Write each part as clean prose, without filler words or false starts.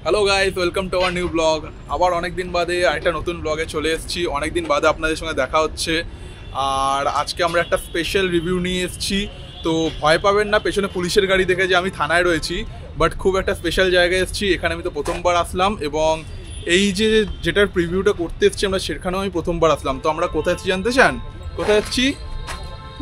Hello guys, welcome to our new blog. আবার অনেক দিন বাদে আরেকটা নতুন ব্লগে চলে এসেছি। অনেক দিন বাদে আপনাদের সঙ্গে দেখা হচ্ছে। আর আজকে আমরা একটা স্পেশাল রিভিউ নিয়ে এসেছি। তো ভয় পাবেন না পেছনে পুলিশের গাড়ি দেখে যে আমি থানায় রয়েছি, বাট খুব একটা স্পেশাল জায়গায় এসেছি। এখানে আমি তো প্রথমবার আসলাম, এবং এই যেটার প্রিভিউটা করতে এসেছি আমরা, সেখানেও আমি প্রথমবার আসলাম। তো আমরা কোথায় এসেছি জানতে চান? কোথায় এসেছি?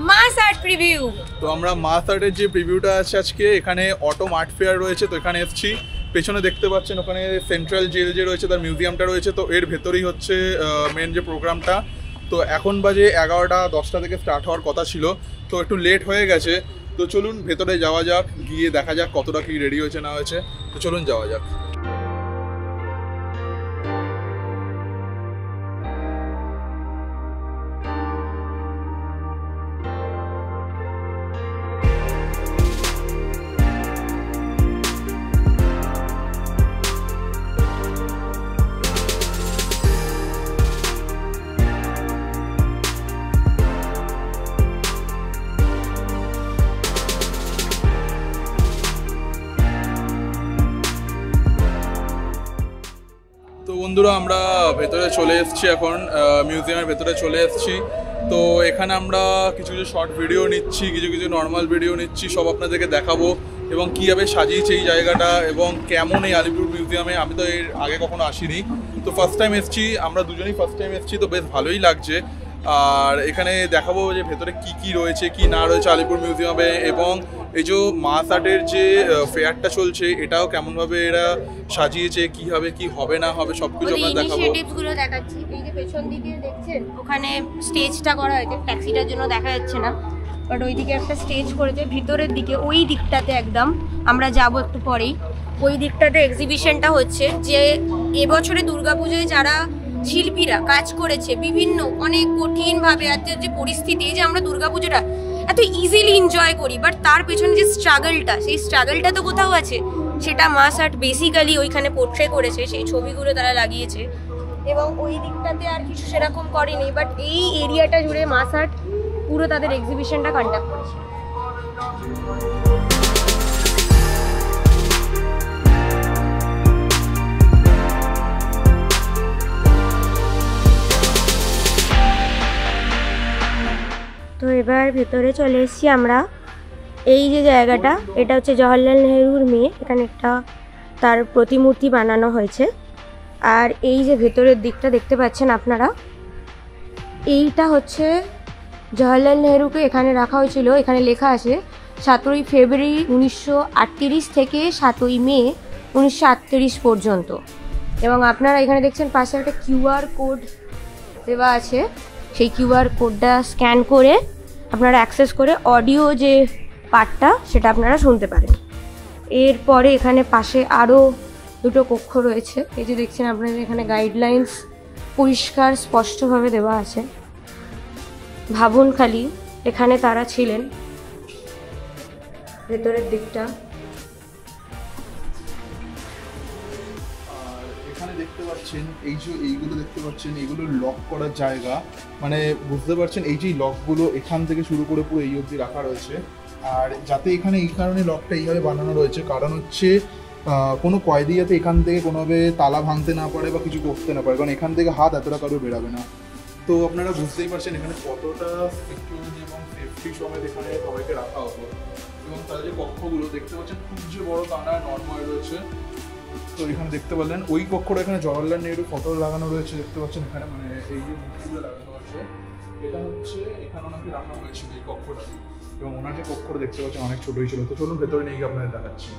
Mass art preview. তো আমরা মাস আর্টের যে প্রিভিউটা আছে আজকে, এখানে অটো আর্ট ফেয়ার রয়েছে, তো এখানে এসেছি। পেছনে দেখতে পাচ্ছেন ওখানে সেন্ট্রাল জেল যে রয়েছে তার মিউজিয়ামটা রয়েছে, তো এর ভেতরেই হচ্ছে মেন যে প্রোগ্রামটা। তো এখন বাজে 11টা 10টা থেকে স্টার্ট হওয়ার কথা ছিল, তো একটু লেট হয়ে গেছে। তো চলুন ভেতরে যাওয়া যাক, গিয়ে দেখা যাক কতটা কি রেডি হয়েছে না হয়েছে। তো চলুন যাওয়া যাক। তো বন্ধুরা, আমরা ভেতরে চলে এসেছি, এখন মিউজিয়ামের ভেতরে চলে এসেছি। তো এখানে আমরা কিছু কিছু শর্ট ভিডিও নিচ্ছি, কিছু কিছু নর্মাল ভিডিও নিচ্ছি, সব আপনাদেরকে দেখাবো। এবং কীভাবে সাজিয়েছে এই জায়গাটা, এবং কেমন এই আলিপুর মিউজিয়ামে। আমি তো এর আগে কখনো আসিনি, তো ফার্স্ট টাইম এসেছি, আমরা দুজনেই ফার্স্ট টাইম এসেছি, তো বেশ ভালোই লাগছে। আর এখানে দেখাবো যে ভেতরে কি কি রয়েছে কি না রয়েছে আলিপুর মিউজিয়ামে, এবং এই যে মাস আর্টের যে ফেয়ারটা চলছে এটাও কেমনভাবে এরা সাজিয়েছে, কীভাবে কি হবে না হবে সব কিছু আমরা দেখাবো। ইনিশিয়েটিভসগুলো দেখাচ্ছি। এই যে পেছন দিকে দেখছেন, ওখানে স্টেজটা করা হয়েছে, ট্যাক্সিটার জন্য দেখা যাচ্ছে না, বাট ওইদিকে একটা স্টেজ করেছে ভিতরের দিকে, ওই দিকটাতে একদম আমরা যাব একটু পরেই। ওই দিকটাতে এক্সিবিশনটা হচ্ছে, যে এবছরে দুর্গাপুজোয় যারা শিল্পীরা কাজ করেছে বিভিন্ন অনেক কঠিনভাবে, আজকের যে পরিস্থিতি, যে আমরা দুর্গাপুজোটা এত ইজিলি এনজয় করি, বাট তার পেছনে যে স্ট্রাগলটা, সেই স্ট্রাগলটা তো কোথাও আছে, সেটা মাস আর্ট বেসিক্যালি ওইখানে পোর্ট্রে করেছে, সেই ছবিগুলো তারা লাগিয়েছে। এবং ওই দিকটাতে আর কিছু সেরকম করেনি, বাট এই এরিয়াটা জুড়ে মাস আর্ট পুরো তাদের এক্সিবিশনটা কন্ডাক্ট করেছে। তো এবার ভেতরে চলে এসেছি আমরা। এই যে জায়গাটা, এটা হচ্ছে জওহরলাল নেহরুর মেয়ে, এখানে একটা তার প্রতিমূর্তি বানানো হয়েছে। আর এই যে ভেতরের দিকটা দেখতে পাচ্ছেন আপনারা, এইটা হচ্ছে জওহরলাল নেহরুকে এখানে রাখা হয়েছিল। এখানে লেখা আছে 7ই ফেব্রুয়ারি 1938 থেকে 7ই মে 1938 পর্যন্ত। এবং আপনারা এখানে দেখছেন পাশে একটা কিউআর কোড দেওয়া আছে, সেই কিউআর কোডটা স্ক্যান করে আপনারা অ্যাক্সেস করে অডিও যে পার্টটা সেটা আপনারা শুনতে পারেন। এরপরে এখানে পাশে আরও দুটো কক্ষ রয়েছে। এই যে দেখছেন আপনাদের, এখানে গাইডলাইন্স পরিষ্কার স্পষ্টভাবে দেওয়া আছে। ভাবুন খালি এখানে তারা ছিলেন। ভেতরের দিকটা এখানে দেখতে পাচ্ছেন, এই যে এইগুলো দেখতে পাচ্ছেন, এগুলো লক করার জায়গা। মানে বুঝতে পারছেন, এই যে লকগুলো এখান থেকে শুরু করে পুরো এই অবধি রাখা রয়েছে। আর যাতে এখানে এই কারণে লকটা এইভাবে বানানো রয়েছে, কারণ হচ্ছে কোনো কয়েদি যাতে এখান থেকে কোনোভাবে তালা ভাঙতে না পারে বা কিছু করতে না পারে, কারণ এখান থেকে হাত এতটা কারো বেরাবে না। তো আপনারা বুঝতেই পারছেন এখানে কতটা সিকিউরিটি এবং সেফটি সমেত এখানে সবাইকে রাখা হতো। এবং তার যে কক্ষগুলো দেখতে পাচ্ছেন, খুব যে বড় তা না, নর্মাল রয়েছে। তো এখানে দেখতে পারলেন ওই কক্ষটা, এখানে জওহরলাল নেহরু ফটো লাগানো রয়েছে দেখতে পাচ্ছেন এখানে, মানে এই যে মূর্তিগুলো লাগানো আছে, এটা হচ্ছে এখানে ওনাকে রাখা হয়েছিল এই কক্ষটা। এবং ওনার যে কক্ষটা দেখতে পাচ্ছেন অনেক ছোটই ছিল। তো চলুন ভেতরে নিয়ে গিয়ে আপনাদের দেখাচ্ছি।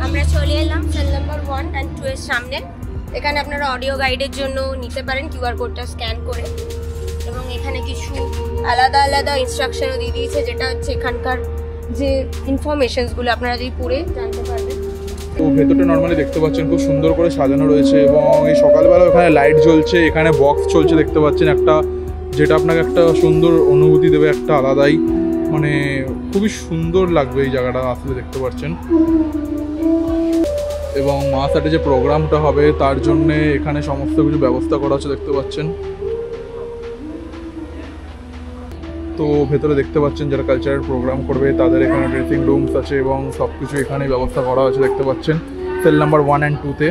আমরা চলে এলাম সেল নাম্বার 1 আর 2 এর সামনে। এখানে আপনারা অডিও গাইডের জন্য নিতে পারেন কিউআর কোডটা স্ক্যান করে। এবং এখানে কিছু আলাদা আলাদা ইনস্ট্রাকশনও দিয়ে দিয়েছে, যেটা হচ্ছে এখানকার যে ইনফরমেশনসগুলো আপনারা যদি পড়ে জানতে পারবেন। তো ভেতরটা নর্মালি দেখতে পাচ্ছেন খুব সুন্দর করে সাজানো রয়েছে, এবং এই সকালবেলা ওখানে লাইট জ্বলছে, এখানে বক্স চলছে দেখতে পাচ্ছেন একটা, যেটা আপনাকে একটা সুন্দর অনুভূতি দেবে, একটা আলাদাই, মানে খুবই সুন্দর লাগবে এই জায়গাটা আসলে দেখতে পাচ্ছেন। এবং মাস আর্টে যে প্রোগ্রামটা হবে তার জন্যে এখানে সমস্ত কিছু ব্যবস্থা করা আছে দেখতে পাচ্ছেন। তো ভেতরে দেখতে পাচ্ছেন যারা কালচারাল প্রোগ্রাম করবে তাদের এখানে ড্রেসিং রুমস আছে এবং সব কিছু এখানে ব্যবস্থা করা আছে দেখতে পাচ্ছেন সেল নাম্বার 1 and 2-তে।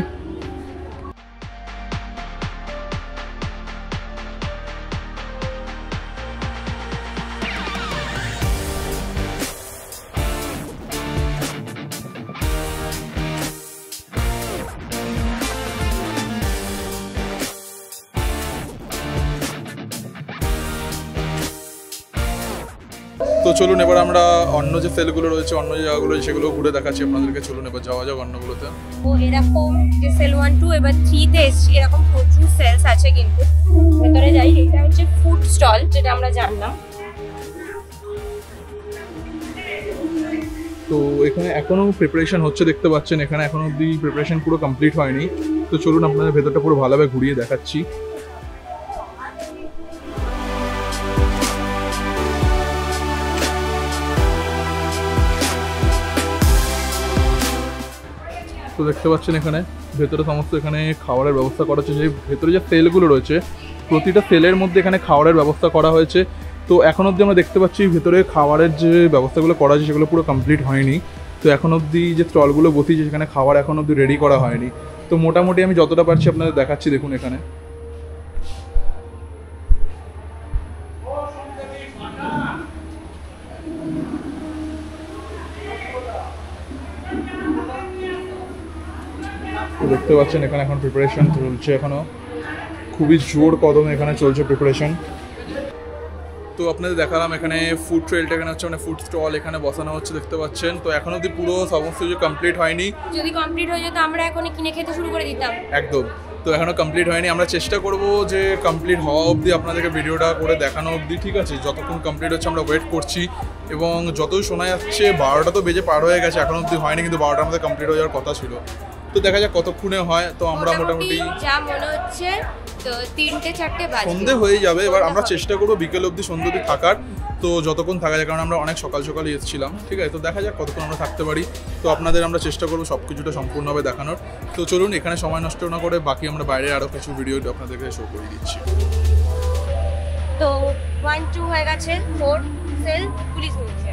তো চলুন এবার আমরা অন্য যে সেলগুলো রয়েছে, অন্য যে জায়গাগুলো রয়েছে সেগুলো ঘুরে দেখাচ্ছি আপনাদেরকে। চলুন এবার যাওয়া যাক অন্যগুলোতে। ও এরকম যে সেল 1 2 এবার 3 তে এসেছি, এরকম প্রচুর সেলস আছে কিন্তু ভেতরে যাই। এটা হচ্ছে ফুড স্টল যেটা আমরা জানলাম। তো এখানে এখনো প্রিপারেশন হচ্ছে দেখতে পাচ্ছেন, এখানে এখনো অব্দি প্রিপারেশন পুরো কমপ্লিট হয়নি। তো চলুন আপনাদের ভেতরটা পুরো ভালোভাবে ঘুরিয়ে দেখাচ্ছি। তো দেখতে পাচ্ছেন এখানে ভেতরে সমস্ত এখানে খাবারের ব্যবস্থা করা হচ্ছে। যে ভেতরে যে সেলগুলো রয়েছে প্রতিটা সেলের মধ্যে এখানে খাবারের ব্যবস্থা করা হয়েছে। তো এখন অবধি আমরা দেখতে পাচ্ছি ভেতরে খাবারের যে ব্যবস্থাগুলো করা আছে সেগুলো পুরো কমপ্লিট হয়নি। তো এখন অবধি যে স্টলগুলো বসিয়েছে সেখানে খাবার এখন অবধি রেডি করা হয়নি। তো মোটামুটি আমি যতটা পারছি আপনাদের দেখাচ্ছি। দেখুন এখানে দেখতে পাচ্ছেন এখানে এখন প্রিপারেশন চলছে, এখনো খুবই জোর কদমে এখানে চলছে প্রিপারেশন। তো আপনাদের দেখালাম এখানে ফুড ট্রেলটা এখানে হচ্ছে মানে ফুড স্টল এখানে বসানো হচ্ছে দেখতে পাচ্ছেন। তো এখন অবধি পুরো সমস্ত কিছু কমপ্লিট হয়নি। যদি কমপ্লিট হয়ে যেত আমরা এখনই কিনে খেতে শুরু করে দিতাম। একদম। তো এখনো কমপ্লিট হয়নি, আমরা চেষ্টা করব যে কমপ্লিট হওয়া অবধি আপনাদেরকে ভিডিওটা করে দেখানো অবধি, ঠিক আছে? যতক্ষণ কমপ্লিট হচ্ছে আমরা ওয়েট করছি এবং যতই শোনা যাচ্ছে 12টা তো বেজে পার হয়ে গেছে, এখন অবধি হয়নি, কিন্তু 12টার মধ্যে কমপ্লিট হয়ে যাওয়ার কথা ছিল। তো দেখা যাক কতক্ষণে হয়। তো আমরা মোটামুটি যা মনে হচ্ছে তো 3টে 4টে বাজে সন্ধে হয়ে যাবে। এবার আমরা চেষ্টা করবো বিকেল অবধি সন্ধে অবধি থাকার। তো যতক্ষণ থাকা যায়, কারণ আমরা অনেক সকাল সকালই এসেছিলাম, ঠিক আছে? তো দেখা যাক কতক্ষণ আমরা থাকতে পারি। তো আপনাদের আমরা চেষ্টা করবো সব কিছুটা সম্পূর্ণভাবে দেখানোর। তো চলুন এখানে সময় নষ্ট না করে বাকি আমরা বাইরে আরও কিছু ভিডিও আপনাদেরকে শো করে দিচ্ছি। তো 1 2 হয়ে গেছে, 4 সেল পুলিশ মিলছে।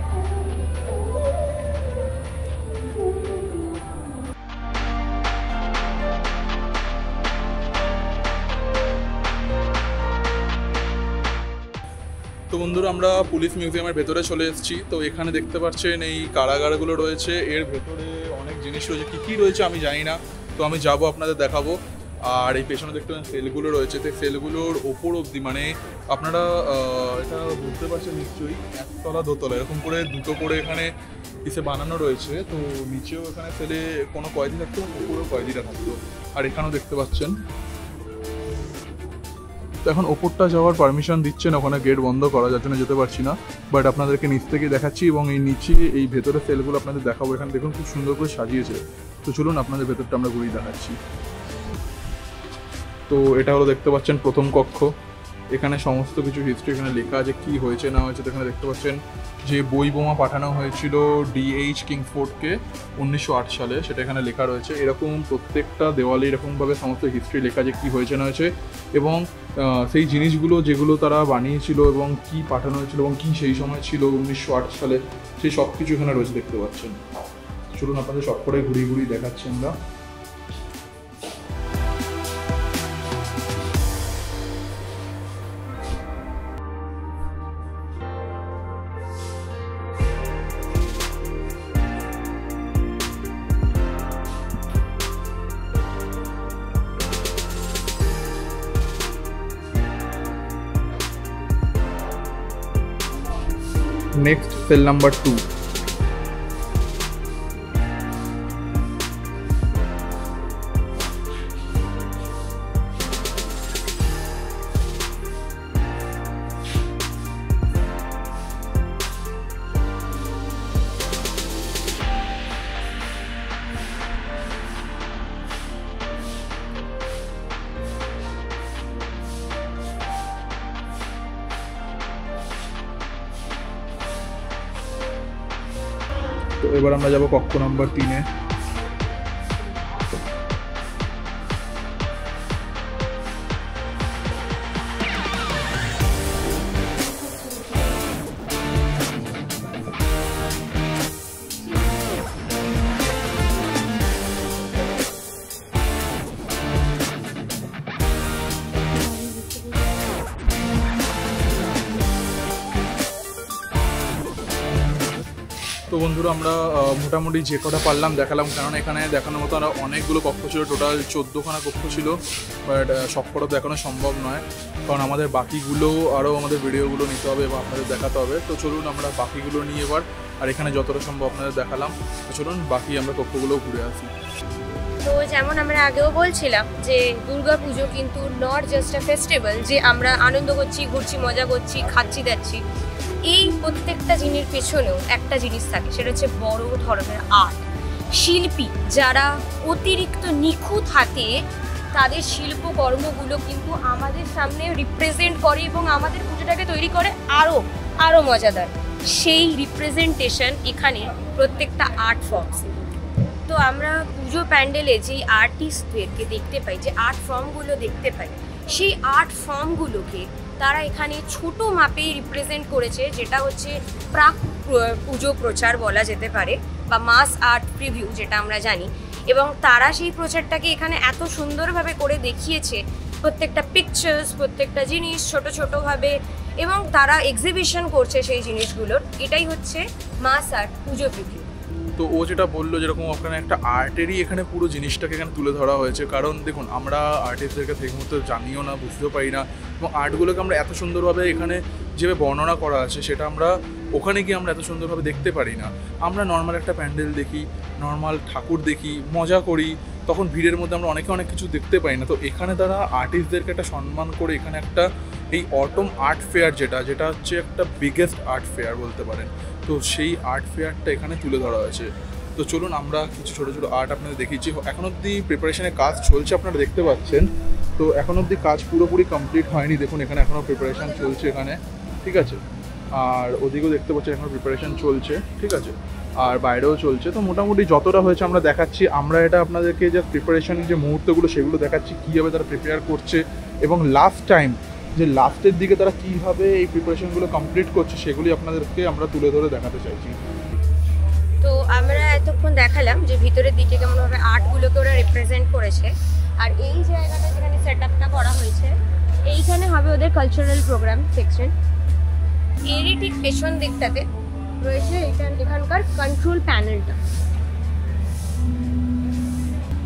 তো বন্ধুরা আমরা পুলিশ মিউজিয়ামের ভেতরে চলে এসেছি। তো এখানে দেখতে পাচ্ছেন এই কারাগারগুলো রয়েছে, এর ভেতরে অনেক জিনিস রয়েছে, কী কী রয়েছে আমি জানি না। তো আমি যাব আপনাদের দেখাবো। আর এই পেছনে দেখতে পাচ্ছেন সেলগুলো রয়েছে। তো সেলগুলোর ওপর অবধি মানে আপনারা এটা বুঝতে পারছেন নিশ্চয়ই, একতলা দোতলা এরকম করে দুটো করে এখানে কিসে বানানো রয়েছে। তো নিচেও এখানে সেলে কোনো কয়েদি থাকতো, উপরেও কয়েদিরা থাকতো। আর এখানেও দেখতে পাচ্ছেন। তো এখন ওপরটা যাওয়ার পারমিশন দিচ্ছেন, ওখানে গেট বন্ধ করা, যার জন্য যেতে পারছি না। বাট আপনাদেরকে নিচ থেকে দেখাচ্ছি এবং এই নিচে এই ভেতরে সেলগুলো আপনাদের দেখাবো। এখানে দেখুন খুব সুন্দর করে সাজিয়েছে। তো চলুন আপনাদের ভেতরটা আমরা ঘুরিয়ে দেখাচ্ছি। তো এটা হলো দেখতে পাচ্ছেন প্রথম কক্ষ। এখানে সমস্ত কিছু হিস্ট্রি এখানে লেখা আছে, কী হয়েছে না হয়েছে। তো এখানে দেখতে পাচ্ছেন যে বই বোমা পাঠানো হয়েছিল DH কিংফোর্ডকে 1908 সালে, সেটা এখানে লেখা রয়েছে। এরকম প্রত্যেকটা দেওয়ালে এরকমভাবে সমস্ত হিস্ট্রি লেখা যে কী হয়েছে না হয়েছে এবং সেই জিনিসগুলো যেগুলো তারা বানিয়েছিল এবং কী পাঠানো হয়েছিল এবং কী সেই সময় ছিল 1908 সালে, সেই সব কিছু এখানে রয়েছে দেখতে পাচ্ছেন। চলুন আপনাদের সব করে ঘুরিয়ে ঘুরিয়ে দেখাচ্ছি আমরা। Next, cell number 2. তো এবার আমরা যাব কক্ষ নাম্বার 3-এ। তো বন্ধুরা আমরা মোটামুটি যে কটা পারলাম দেখালাম, কারণ এখানে দেখানোর মতো আরও অনেকগুলো কক্ষ ছিল, টোটাল 14খানা কক্ষ ছিল, বাট সব কটা দেখানো সম্ভব নয়, কারণ আমাদের বাকিগুলো আরও আমাদের ভিডিওগুলো নিতে হবে এবং আপনাদের দেখাতে হবে। তো চলুন আমরা বাকিগুলো নিয়ে এবার, আর এখানে যতটা সম্ভব আপনাদের দেখালাম, তো চলুন বাকি আমরা কক্ষগুলোও ঘুরে আসি। তো যেমন আমরা আগেও বলছিলাম যে দুর্গা পুজো কিন্তু নট জাস্ট আ ফেস্টিভ্যাল যে আমরা আনন্দ করছি, ঘুরছি, মজা করছি, খাচ্ছি যাচ্ছি। এই প্রত্যেকটা জিনিসের পেছনেও একটা জিনিস থাকে, সেটা হচ্ছে বড় ধরনের আর্ট। শিল্পী যারা অতিরিক্ত নিখুঁত হাতে তাদের শিল্পকর্মগুলো কিন্তু আমাদের সামনে রিপ্রেজেন্ট করে এবং আমাদের পুজোটাকে তৈরি করে আরও মজাদার। সেই রিপ্রেজেন্টেশন এখানে প্রত্যেকটা আর্ট ফর্মস। তো আমরা পুজো প্যান্ডেলে যেই আর্টিস্টদেরকে দেখতে পাই, যে আর্ট ফর্মগুলো দেখতে পাই, সেই আর্ট ফর্মগুলোকে তারা এখানে ছোট মাপে রিপ্রেজেন্ট করেছে, যেটা হচ্ছে প্রাক পুজো প্রচার বলা যেতে পারে, বা মাস আর্ট প্রিভিউ যেটা আমরা জানি। এবং তারা সেই প্রচারটাকে এখানে এত সুন্দরভাবে করে দেখিয়েছে, প্রত্যেকটা পিকচার্স, প্রত্যেকটা জিনিস ছোট ছোটোভাবে, এবং তারা এক্সিবিশন করছে সেই জিনিসগুলোর। এটাই হচ্ছে মাস আর্ট পুজো প্রিভিউ। তো ও যেটা বললো, যেরকম ওখানে একটা আর্টেরই এখানে পুরো জিনিসটাকে এখানে তুলে ধরা হয়েছে, কারণ দেখুন আমরা আর্টিস্টদেরকে ঠিক মতো জানিও না, বুঝতেও পারি না, এবং আর্টগুলোকে আমরা এত সুন্দরভাবে এখানে যেভাবে বর্ণনা করা আছে সেটা আমরা ওখানে গিয়ে আমরা এত সুন্দরভাবে দেখতে পারি না। আমরা নর্মাল একটা প্যান্ডেল দেখি, নর্মাল ঠাকুর দেখি, মজা করি, তখন ভিড়ের মধ্যে আমরা অনেক কিছু দেখতে পাই না। তো এখানে তারা আর্টিস্টদেরকে একটা সম্মান করে এখানে একটা এই অটম আর্ট ফেয়ার যেটা হচ্ছে একটা বিগেস্ট আর্ট ফেয়ার বলতে পারেন, তো সেই আর্ট ফেয়ারটা এখানে তুলে ধরা হয়েছে। তো চলুন আমরা কিছু ছোটো ছোটো আর্ট আপনাদের দেখিয়েছি। এখন অবধি প্রিপারেশনের কাজ চলছে, আপনারা দেখতে পাচ্ছেন। তো এখন অবধি কাজ পুরোপুরি কমপ্লিট হয়নি, দেখুন এখানে এখনও প্রিপারেশান চলছে এখানে, ঠিক আছে। আর ওদিকেও দেখতে পাচ্ছেন এখনও প্রিপারেশান চলছে, ঠিক আছে, আর বাইরেও চলছে। তো মোটামুটি যতটা হয়েছে আমরা দেখাচ্ছি। আমরা এটা আপনাদেরকে যে প্রিপারেশানের যে মুহূর্তগুলো সেগুলো দেখাচ্ছি, কীভাবে তারা প্রিপেয়ার করছে, এবং লাস্ট টাইম যে লাস্টের দিকে তারা কীভাবে এই প্রিপারেশনগুলো কমপ্লিট করছে সেগুলি আপনাদেরকে আমরা তুলে ধরে দেখাতে চাইছি। তো আমরা এতক্ষণ দেখালাম যে ভিতরের দিকে কেমনভাবে আর্টগুলোকে ওরা রিপ্রেজেন্ট করেছে, আর এই জায়গাটা যেখানে সেট আপটা করা হয়েছে এইখানে হবে ওদের কালচারাল প্রোগ্রাম সেকশন। এরই ঠিক পেছন দিকটাতে রয়েছে এখানকার কন্ট্রোল প্যানেলটা।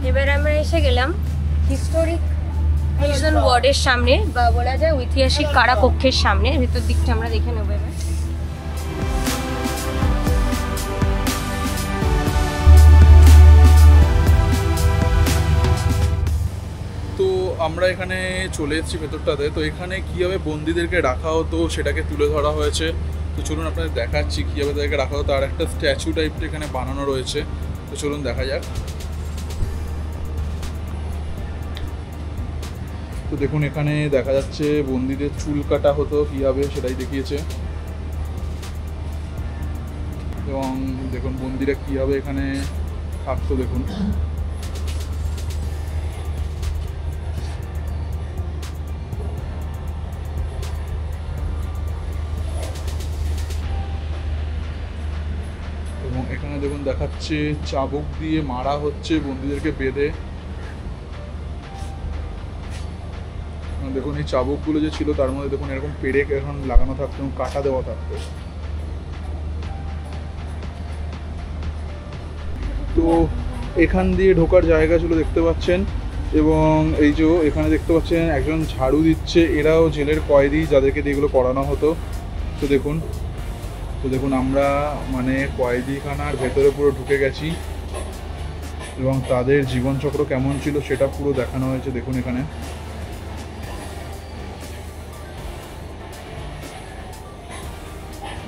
এবার আমরা এসে গেলাম হিস্টোরিক মিশন ওয়ার্ডের সামনে, বা বলা যায় ঐতিহাসিক কারাকক্ষের সামনে। ভেতর দিকটা আমরা দেখে নেবো এবার। তো আমরা এখানে চলে এসেছি ভেতরটাতে। তো এখানে কীভাবে বন্দীদেরকে রাখা হতো সেটাকে তুলে ধরা হয়েছে। তো চলুন আপনাদের দেখাচ্ছি কীভাবে তাদেরকে রাখা হতো। আর একটা স্ট্যাচু টাইপটা এখানে বানানো রয়েছে, তো চলুন দেখা যাক। তো দেখুন এখানে দেখা যাচ্ছে বন্দীদের চুল কাটা হতো কীভাবে, সেটাই দেখিয়েছে। এবং দেখুন বন্দীরা কীভাবে এখানে থাকতো, দেখুন এবং এখানে দেখুন দেখাচ্ছে চাবুক দিয়ে মারা হচ্ছে বন্দীদেরকে বেঁধে। দেখুন এই চাবুকগুলো যে ছিল তার মধ্যে দেখুন এরকম পেরেক এখন লাগানো থাকতো এবং কাটা দেওয়া থাকতো। তো এখান দিয়ে ঢোকার জায়গা ছিল দেখতে পাচ্ছেন, এবং এই যে এখানে দেখতে পাচ্ছেন একজন ঝাড়ু দিচ্ছে, এরাও জেলের কয়েদি যাদেরকে দিয়ে এগুলো করানো হতো। তো দেখুন আমরা মানে কয়েদিখানার ভেতরে পুরো ঢুকে গেছি, এবং তাদের জীবনচক্র কেমন ছিল সেটা পুরো দেখানো হয়েছে। দেখুন এখানে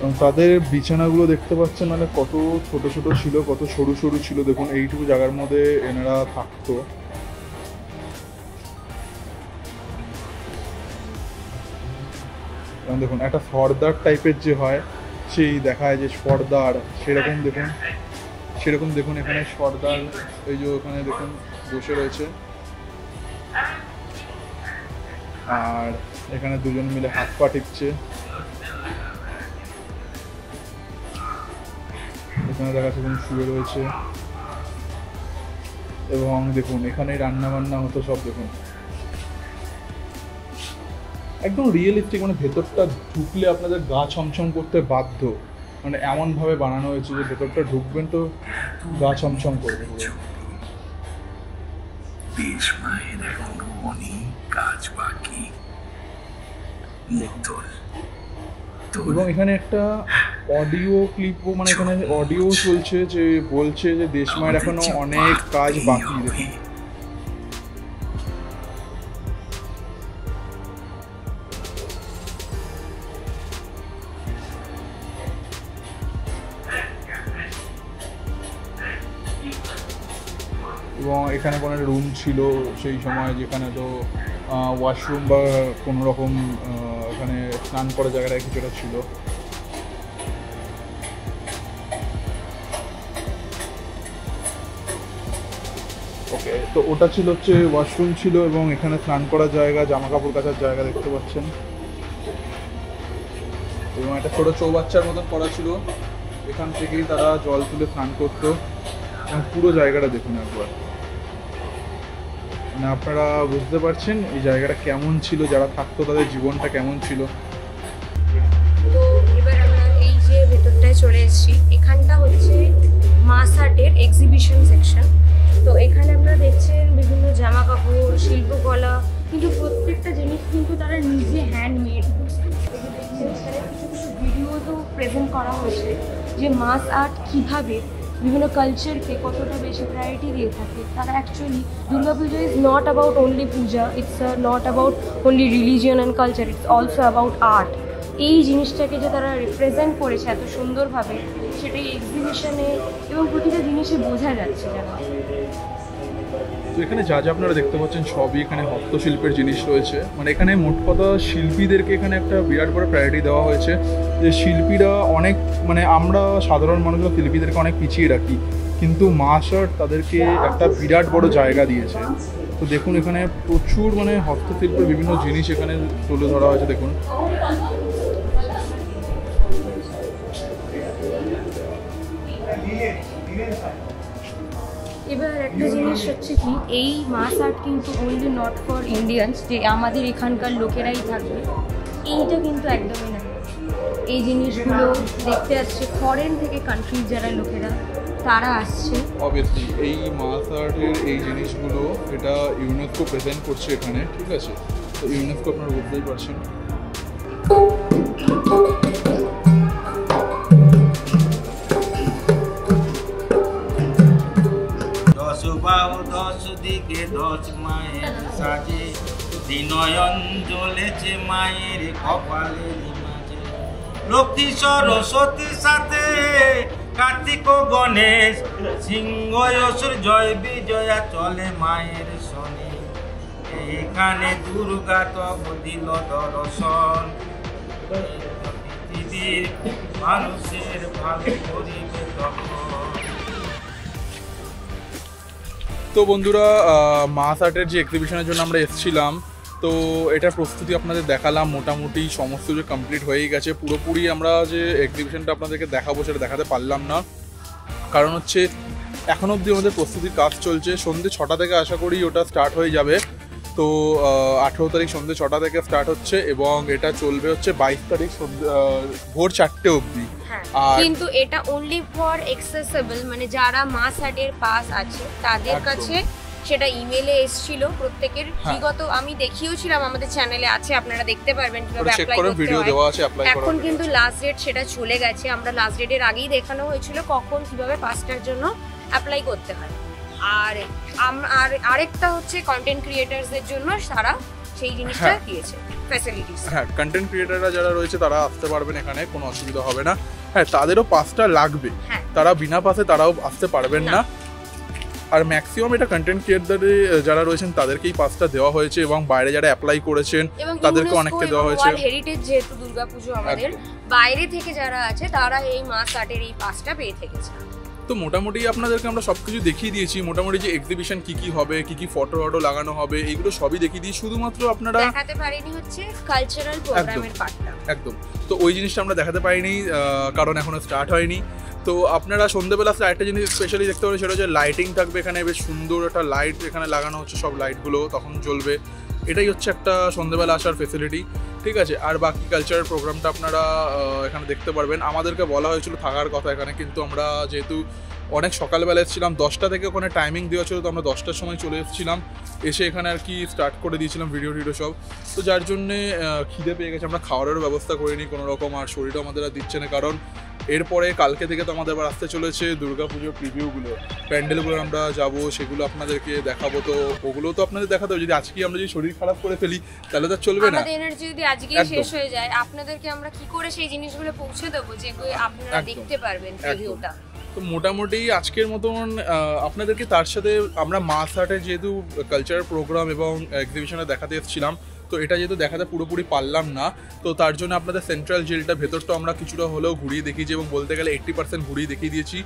এবং তাদের বিছানাগুলো দেখতে পাচ্ছেন, মানে কত ছোট ছোট ছিল, কত সরু সরু ছিল। দেখুন এইটুকু জায়গার মধ্যে এনারা থাকতো। এবং দেখুন একটা সর্দার টাইপের যে হয় সেই দেখায় যে সর্দার, সেরকম দেখুন এখানে সর্দার এই যে ওখানে দেখুন বসে রয়েছে, আর এখানে দুজন মিলে হাত পা টিপছে। এখানে দেখা যাচ্ছে শুয়ে রয়েছে, এবং দেখুন এখানে রান্না বান্না হতো সব। দেখুন একদম রিয়েলিস্টিক, মানে ভেতরটা ঢুকলে আপনাদের গা ছমছম করতে বাধ্য। মানে এমনভাবে বানানো হয়েছে যে ভেতরটা ঢুকবেন তো গা ছমছম করবে পুরো। দেশ মায়ের এখনো অনেক কাজ বাকি। এবং এখানে একটা অডিও ক্লিপও মানে এখানে অডিও চলছে যে বলছে যে দেশ মায়ের এখনো অনেক কাজ বাকি। দেখুন এবং এখানে কোনো রুম ছিল সেই সময় যেখানে তো ওয়াশরুম বা কোনো রকম এখানে স্নান করার জায়গাটা কিছুটা ছিল। ওকে, তো ওটা ছিল হচ্ছে ওয়াশরুম ছিল এবং এখানে স্নান করার জায়গা, জামা কাপড় কাচার জায়গা দেখতে পাচ্ছেন এবং একটা ছোটো চৌবাচ্চার মতন করা ছিল, এখান থেকেই তারা জল তুলে স্নান করতো। এবং পুরো জায়গাটা দেখুন একবার, মানে আপনারা বুঝতে পারছেন এই জায়গাটা কেমন ছিল, যারা থাকতো তাদের জীবনটা কেমন ছিল। তো এবার আমরা এই যে ভেতরটায় চলে এসেছি, এখানটা হচ্ছে মাস আর্টের এক্সিবিশন সেকশন। তো এখানে আপনারা দেখছেন বিভিন্ন জামা কাপড়, শিল্পকলা, কিন্তু প্রত্যেকটা জিনিস কিন্তু তারা নিজে হ্যান্ডমেড। এখানে কিছু কিছু ভিডিওতেও প্রেজেন্ট করা হয়েছে যে মাস আর্ট কীভাবে বিভিন্ন কালচারকে কতটা বেশি প্রায়োরিটি দিয়ে থাকে। তারা actually Durga Puja is not about only Puja, it's not about only religion and culture, it's also about art. এই জিনিসটাকে যে তারা রিপ্রেজেন্ট করেছে এত সুন্দরভাবে, সেটাই এক্সিবিশনে এবং প্রতিটা জিনিসে বোঝা যাচ্ছে যেন। তো এখানে যা যা আপনারা দেখতে পাচ্ছেন সবই এখানে হস্তশিল্পের জিনিস রয়েছে। মানে এখানে মোট কথা শিল্পীদেরকে এখানে একটা বিরাট বড় প্রায়োরিটি দেওয়া হয়েছে, যে শিল্পীরা অনেক মানে আমরা সাধারণ মানুষরা শিল্পীদেরকে অনেক পিছিয়ে রাখি, কিন্তু মাস আর্ট তাদেরকে একটা বিরাট বড় জায়গা দিয়েছে। তো দেখুন এখানে প্রচুর মানে হস্তশিল্পের বিভিন্ন জিনিস এখানে তুলে ধরা হয়েছে। দেখুন এবার একটা জিনিস হচ্ছে কি, এই মাস আর্ট কিন্তু অনলি নট ফর ইন্ডিয়ানস, যে আমাদের এখানকার লোকেরাই থাকবে, এইটা কিন্তু একদমই না। এই জিনিসগুলো দেখতে আসছে ফরেন থেকে কান্ট্রির যারা লোকেরা, তারা আসছে। অবভিয়াসলি এই মাস আর্টের এই জিনিসগুলো এটা ইউনেস্কো প্রেজেন্ট করছে এখানে, ঠিক আছে? তো ইউনেস্কো আপনারা বুঝতেই পারছেন। দশ দিকে 10 মায়ের সাজে, দিনয়ন জ্বলেছে মায়ের কপালের মাঝে। লক্ষ্মী সরস্বতীর সাথে কার্তিক ও গণেশ, সিংহ অসুর জয় বিজয়া চলে মায়ের শনি। এখানে দুর্গা তব দিল দর্শন, পৃথিবীর মানুষের ভালো করিবে তখন। তো বন্ধুরা, মাস আর্টের যে এক্সিবিশনের জন্য আমরা এসেছিলাম, তো এটার প্রস্তুতি আপনাদের দেখালাম। মোটামুটি সমস্ত যে কমপ্লিট হয়েই গেছে। পুরোপুরি আমরা যে এক্সিবিশনটা আপনাদেরকে দেখাবো সেটা দেখাতে পারলাম না, কারণ হচ্ছে এখন অবধি আমাদের প্রস্তুতির কাজ চলছে। সন্ধ্যে 6টা থেকে আশা করি ওটা স্টার্ট হয়ে যাবে। তো 18 তারিখ সন্ধ্যে 6টা থেকে স্টার্ট হচ্ছে এবং এটা চলবে হচ্ছে 22 তারিখ ভোর 4টে অবধি। কিন্তু এটা অনলি ফর অ্যাক্সেসিবল, মানে যারা মাস আর্টের পাস আছে তাদের কাছে সেটা ইমেলে এসেছিল প্রত্যেকের। বিগত আমি দেখিয়েওছিলাম, আমাদের চ্যানেলে আছে, আপনারা দেখতে পারবেন কিভাবে অ্যাপ্লাই করতে হয়। এখন কিন্তু লাস্ট ডেট সেটা চলে গেছে। আমরা লাস্ট ডেটের আগেই দেখানো হয়েছিল কখন কিভাবে পাসটার জন্য অ্যাপ্লাই করতে হয়। আর আরেকটা হচ্ছে কন্টেন্ট ক্রিয়েটারসদের জন্য তারা সেই জিনিসটা দিয়েছে ফ্যাসিলিটিস। হ্যাঁ, কন্টেন্ট ক্রিয়েটাররা যারা রয়েছে তারা আসতে পারবেন, এখানে কোনো অসুবিধা হবে না। হ্যাঁ, তাদেরও পাসটা লাগবে, তারা বিনা পাসে তারাও আসতে পারবেন না। আর ম্যাক্সিমাম এটা কন্টেন্ট ক্রিয়েটার যারা রয়েছেন তাদেরকেই পাসটা দেওয়া হয়েছে এবং বাইরে যারা অ্যাপ্লাই করেছেন তাদেরকে অনেককে দেওয়া হয়েছে। ওয়ার্ল্ড হেরিটেজ যেহেতু দুর্গাপুজো আমাদের, বাইরে থেকে যারা আছে তারা এই মাস আর্টের এই পাসটা পেয়ে থেকেছে। তো মোটামুটি আপনাদেরকে আমরা সবকিছু দেখিয়ে দিয়েছি। মোটামুটি যে এক্সিবিশন কি কি হবে, কি কি ফটো লাগানো হবে, এইগুলো সবই দেখিয়ে দিই। শুধুমাত্র আপনারা দেখাতে পারিনি হচ্ছে কালচারাল প্রোগ্রামের পার্টটা। একদম, তো ওই জিনিসটা আমরা দেখাতে পারিনি কারণ এখনো স্টার্ট হয়নি। তো আপনারা সন্ধ্যেবেলা একটা জিনিস স্পেশালি দেখতে পাবেন, সেটা হচ্ছে লাইটিং থাকবে এখানে। বেশ সুন্দর একটা লাইট এখানে লাগানো হচ্ছে, সব লাইটগুলো তখন জ্বলবে। এটাই হচ্ছে একটা সন্ধ্যেবেলা আসার ফেসিলিটি, ঠিক আছে। আর বাকি কালচারাল প্রোগ্রামটা আপনারা এখানে দেখতে পারবেন। আমাদেরকে বলা হয়েছিল থাকার কথা এখানে, কিন্তু আমরা যেহেতু অনেক সকালবেলা এসেছিলাম, 10টা থেকে ওখানে টাইমিং দেওয়া ছিল, তো আমরা 10টার সময় চলে এসেছিলাম, এসে এখানে আর কি স্টার্ট করে দিয়েছিলাম ভিডিও সব। তো যার জন্যে খিদে পেয়ে গেছে, আমরা খাওয়ারেরও ব্যবস্থা করিনি কোনো রকম, আর শরীরও আমাদের আর দিচ্ছে না, কারণ এরপরে কালকে থেকে তো আমাদের আবার আসতে চলেছে দুর্গাপুজোর প্রিভিউগুলো, প্যান্ডেলগুলো আমরা যাব, সেগুলো আপনাদেরকে দেখাবো। তো ওগুলো তো আপনাদের দেখাতে হবে, যদি আজকে আমরা যদি শরীর খারাপ করে ফেলি তাহলে তো চলবে না। আমাদের এনার্জি যদি আজকেই শেষ হয়ে যায়, আপনাদেরকে আমরা কি করে সেই জিনিসগুলো পৌঁছে দেবো যেগুলো আপনারা দেখতে পারবেন প্রিভিউটা। তো মোটামুটি আজকের মতন আপনাদেরকে, তার সাথে আমরা মাস হাটে যেহেতু কালচারাল প্রোগ্রাম এবং এক্সিবিশনে দেখাতে এসেছিলাম, তো এটা যেহেতু দেখাতে পুরোপুরি পারলাম না, তো তার জন্য আপনাদের সেন্ট্রাল জেলটা ভেতরটা আমরা কিছুটা হলেও ঘুরিয়ে দেখিয়েছি, এবং বলতে গেলে 80% ঘুরিয়ে দেখিয়ে দিয়েছি।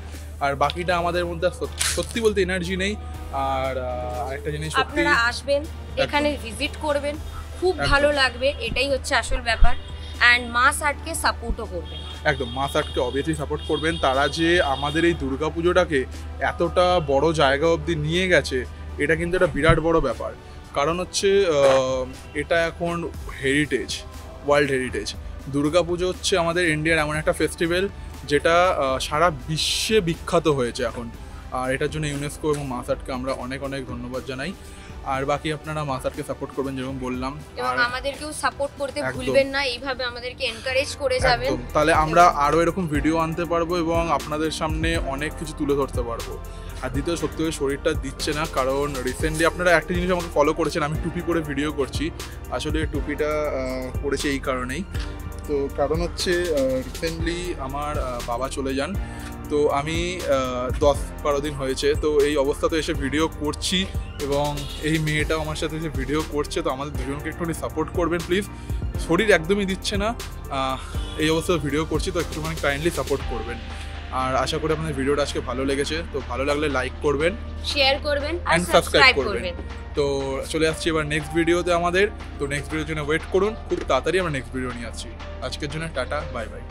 আর বাকিটা আমাদের মধ্যে সত্যি বলতে এনার্জি নেই। আর আরেকটা জিনিস, আপনারা আসবেন এখানে, ভিজিট করবেন, খুব ভালো লাগবে, এটাই হচ্ছে আসল ব্যাপার। অ্যান্ড মাস আর্টকে সাপোর্টও করবেন, একদম মাস আর্টকে অবভিয়াসলি সাপোর্ট করবেন। তারা যে আমাদের এই দুর্গাপুজোটাকে এতটা বড় জায়গা অবধি নিয়ে গেছে, এটা কিন্তু একটা বিরাট বড় ব্যাপার। কারণ হচ্ছে এটা এখন হেরিটেজ, ওয়ার্ল্ড হেরিটেজ। দুর্গাপুজো হচ্ছে আমাদের ইন্ডিয়ার এমন একটা ফেস্টিভ্যাল যেটা সারা বিশ্বে বিখ্যাত হয়েছে এখন, আর এটার জন্য ইউনেস্কো এবং মাস আর্টকে আমরা অনেক অনেক ধন্যবাদ জানাই। আর বাকি আপনারা মাস আর্টকে সাপোর্ট করবেন যেরকম বললাম, এবং আমাদেরকেও সাপোর্ট করতে ভুলবেন না, এইভাবে আমাদেরকে এনকারেজ করে যাবেন, তাহলে আমরা আরও এরকম ভিডিও আনতে পারবো এবং আপনাদের সামনে অনেক কিছু তুলে ধরতে পারবো। আর দ্বিতীয় সত্যি শরীরটা দিচ্ছে না, কারণ রিসেন্টলি আপনারা একটা জিনিস আমাকে ফলো করেছেন, আমি টুপি পরে ভিডিও করছি। আসলে টুপিটা পরেছি এই কারণেই, তো কারণ হচ্ছে রিসেন্টলি আমার বাবা চলে যান, তো আমি 10-12 দিন হয়েছে, তো এই অবস্থাতে এসে ভিডিও করছি, এবং এই মেয়েটাও আমার সাথে এসে ভিডিও করছে। তো আমাদের দুজনকে একটুখানি সাপোর্ট করবেন প্লিজ। শরীর একদমই দিচ্ছে না, এই অবস্থায় ভিডিও করছি, তো একটুখানি কাইন্ডলি সাপোর্ট করবেন। আর আশা করি আপনাদের ভিডিওটা আজকে ভালো লেগেছে, তো ভালো লাগলে লাইক করবেন, শেয়ার করবেন আর সাবস্ক্রাইব করবেন। তো চলে আসছি এবার নেক্সট ভিডিওতে আমাদের, তো নেক্সট ভিডিওর জন্য ওয়েট করুন, খুব তাড়াতাড়ি আমরা নেক্সট ভিডিও নিয়ে আসছি। আজকের জন্য টাটা, বাই বাই।